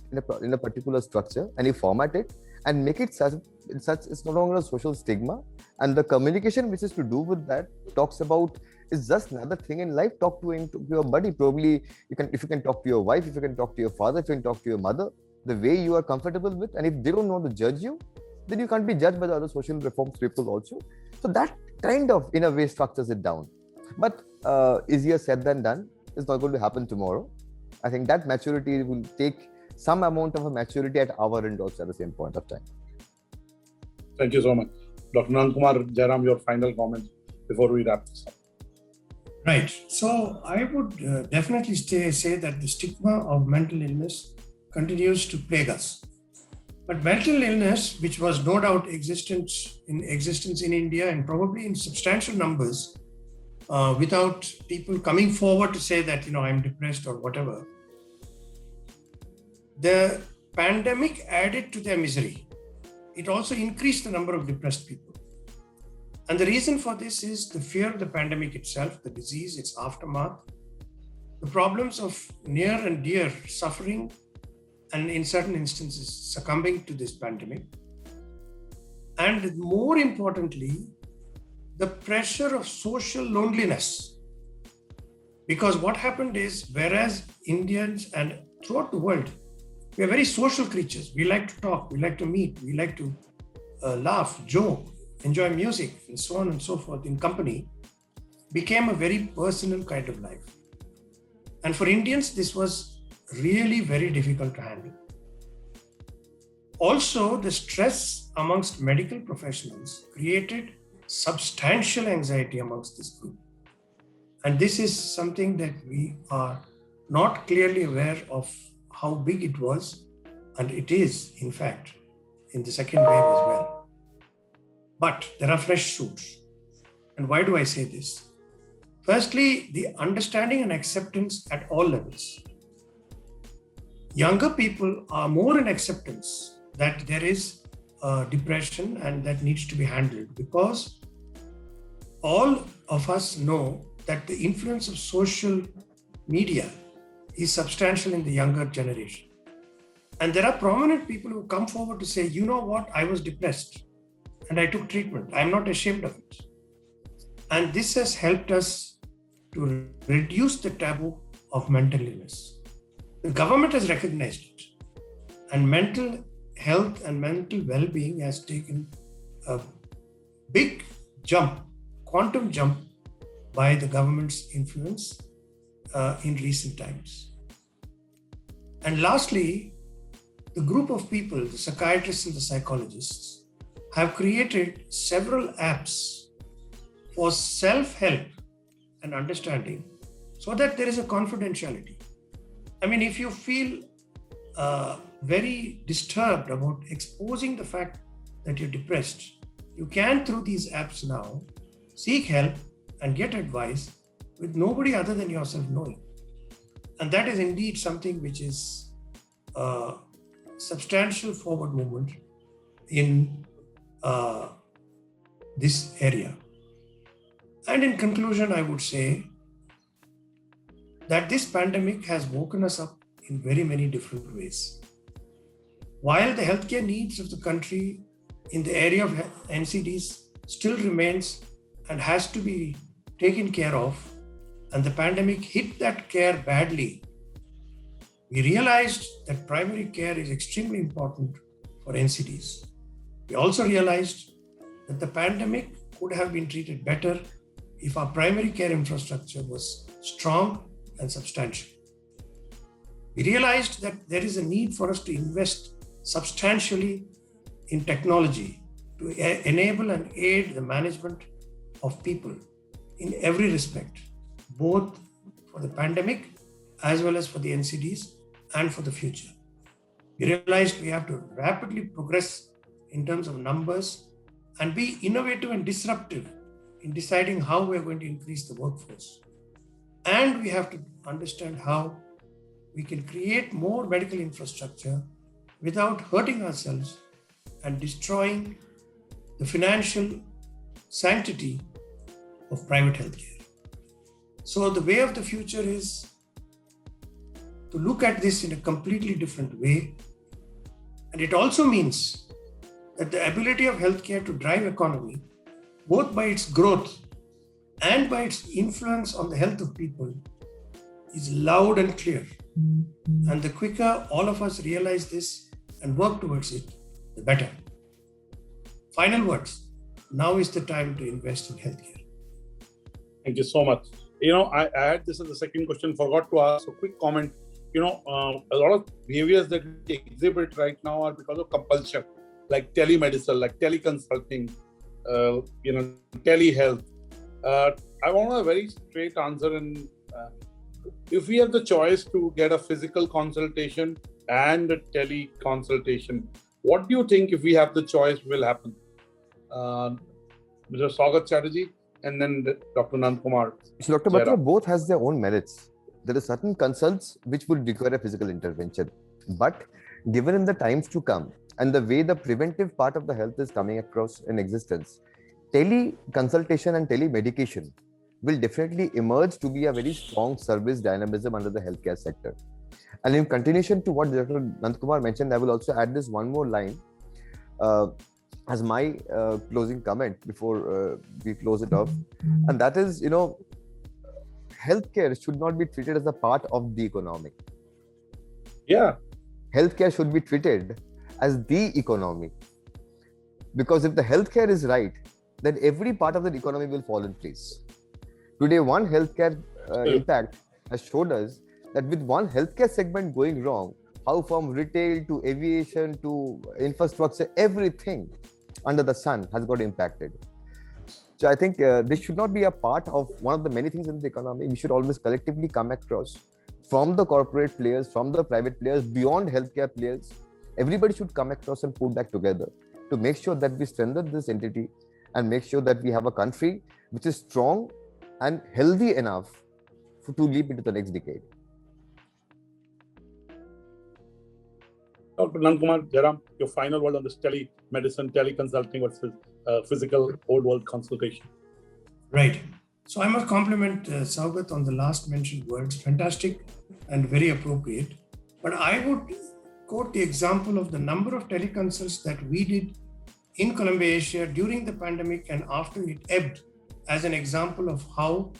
in a particular structure, and you format it and make it such it's no longer a social stigma, and the communication which is to do with that talks about is just another thing in life. Talk to your buddy. Probably if you can talk to your wife, if you can talk to your father, if you can talk to your mother, the way you are comfortable with, and if they don't want to judge you, then you can't be judged by the other social reforms people also. So that kind of in a way structures it down. But easier said than done. It's not going to happen tomorrow. I think that maturity will take some amount of a maturity at our end also at the same point of time. Thank you so much. Dr. Nandakumar, Jairam, your final comments before we wrap this up. Right. So I would definitely say that the stigma of mental illness continues to plague us. But mental illness, which was no doubt existence in India and probably in substantial numbers, without people coming forward to say that, I'm depressed or whatever, the pandemic added to their misery. It also increased the number of depressed people. And the reason for this is the fear of the pandemic itself, the disease, its aftermath, the problems of near and dear suffering, and in certain instances, succumbing to this pandemic. And more importantly, the pressure of social loneliness. Because what happened is, whereas Indians and throughout the world, we are very social creatures. We like to talk, we like to meet, we like to laugh, joke, enjoy music, and so on and so forth in company, became a very personal kind of life. And for Indians, this was really very difficult to handle. Also, the stress amongst medical professionals created substantial anxiety amongst this group. And this is something that we are not clearly aware of how big it was, and it is, in fact, in the second wave as well. But there are fresh shoots. And why do I say this? Firstly, the understanding and acceptance at all levels. Younger people are more in acceptance that there is depression and that needs to be handled, because all of us know that the influence of social media is substantial in the younger generation. And there are prominent people who come forward to say, you know what, I was depressed and I took treatment. I'm not ashamed of it. And this has helped us to reduce the taboo of mental illness. The government has recognized it, and mental health and mental well-being has taken a big jump, quantum jump, by the government's influence in recent times. And lastly, the group of people, the psychiatrists and the psychologists, have created several apps for self-help and understanding so that there is a confidentiality. I mean, if you feel very disturbed about exposing the fact that you're depressed, you can, through these apps now, seek help and get advice with nobody other than yourself knowing. And that is indeed something which is a substantial forward movement in this area. And in conclusion, I would say that this pandemic has woken us up in very many different ways. While the healthcare needs of the country in the area of NCDs still remains and has to be taken care of, and the pandemic hit that care badly, we realized that primary care is extremely important for NCDs. We also realized that the pandemic could have been treated better if our primary care infrastructure was strong and substantial. We realized that there is a need for us to invest substantially in technology to enable and aid the management of people in every respect, both for the pandemic as well as for the NCDs and for the future. We realized we have to rapidly progress in terms of numbers, and be innovative and disruptive in deciding how we're going to increase the workforce. And we have to understand how we can create more medical infrastructure without hurting ourselves and destroying the financial sanctity of private healthcare. So the way of the future is to look at this in a completely different way. And it also means that the ability of healthcare to drive economy, both by its growth and by its influence on the health of people, is loud and clear. And the quicker all of us realize this and work towards it, the better. Final words. Now is the time to invest in healthcare. Thank you so much. I had this as the second question, forgot to ask a quick comment. A lot of behaviors that we exhibit right now are because of compulsion, like telemedicine, like teleconsulting, telehealth. I want a very straight answer. And if we have the choice to get a physical consultation and a teleconsultation, what do you think, if we have the choice, will happen? Mr. Sougat Chatterjee and then Dr. Nandakumar. So Dr. Batra, both has their own merits. There are certain consults which would require a physical intervention. But given in the times to come and the way the preventive part of the health is coming across in existence, teleconsultation and telemedication will definitely emerge to be a very strong service dynamism under the healthcare sector. And in continuation to what Dr. Nandakumar mentioned, I will also add this one more line as my closing comment before we close it off. And that is, healthcare should not be treated as a part of the economy. Yeah. Healthcare should be treated as the economy. Because if the healthcare is right, then every part of the economy will fall in place. Today, one healthcare impact has showed us that with one healthcare segment going wrong, how from retail to aviation to infrastructure, everything under the sun has got impacted. So I think this should not be a part of one of the many things in the economy. We should always collectively come across from the corporate players, from the private players, beyond healthcare players. Everybody should come across and pull back together to make sure that we strengthen this entity and make sure that we have a country which is strong and healthy enough to leap into the next decade. Dr. Nandakumar, Jairam, your final word on this telemedicine, teleconsulting versus physical old world consultation. Right. So I must compliment Sougat on the last mentioned words. Fantastic and very appropriate. But I would quote the example of the number of teleconsults that we did in Colombia, Asia during the pandemic and after it ebbed as an example of how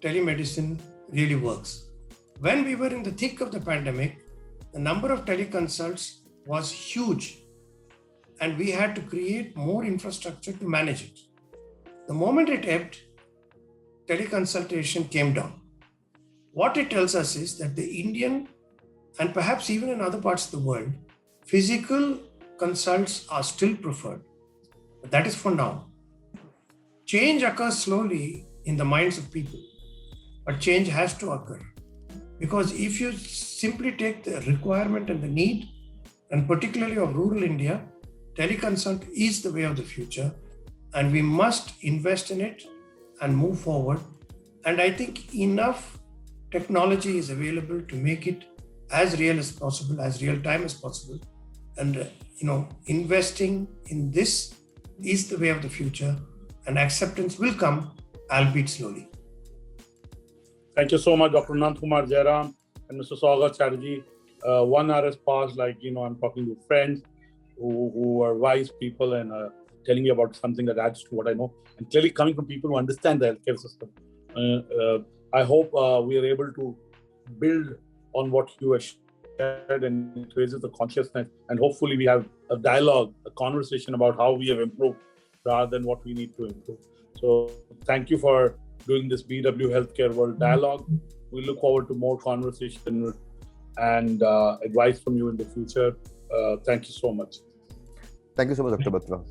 telemedicine really works. When we were in the thick of the pandemic, the number of teleconsults was huge and we had to create more infrastructure to manage it. The moment it ebbed, teleconsultation came down. What it tells us is that the Indian and perhaps even in other parts of the world, physical consults are still preferred. But that is for now. Change occurs slowly in the minds of people, but change has to occur. Because if you simply take the requirement and the need, and particularly of rural India, teleconsult is the way of the future, and we must invest in it and move forward. And I think enough technology is available to make it as real as possible, as real time as possible. And investing in this is the way of the future, and acceptance will come, albeit slowly. Thank you so much, Dr. Nandakumar, Jairam, and Mr. Sougat Chatterjee. 1 hour has passed, I'm talking to friends who are wise people and telling me about something that adds to what I know, and clearly coming from people who understand the healthcare system. I hope we are able to build on what you have shared, and it raises the consciousness, and hopefully we have a dialogue, a conversation about how we have improved rather than what we need to improve. So thank you for doing this BW Healthcare World dialogue. We look forward to more conversation and advice from you in the future. Thank you so much. Thank you so much, Dr. Batra.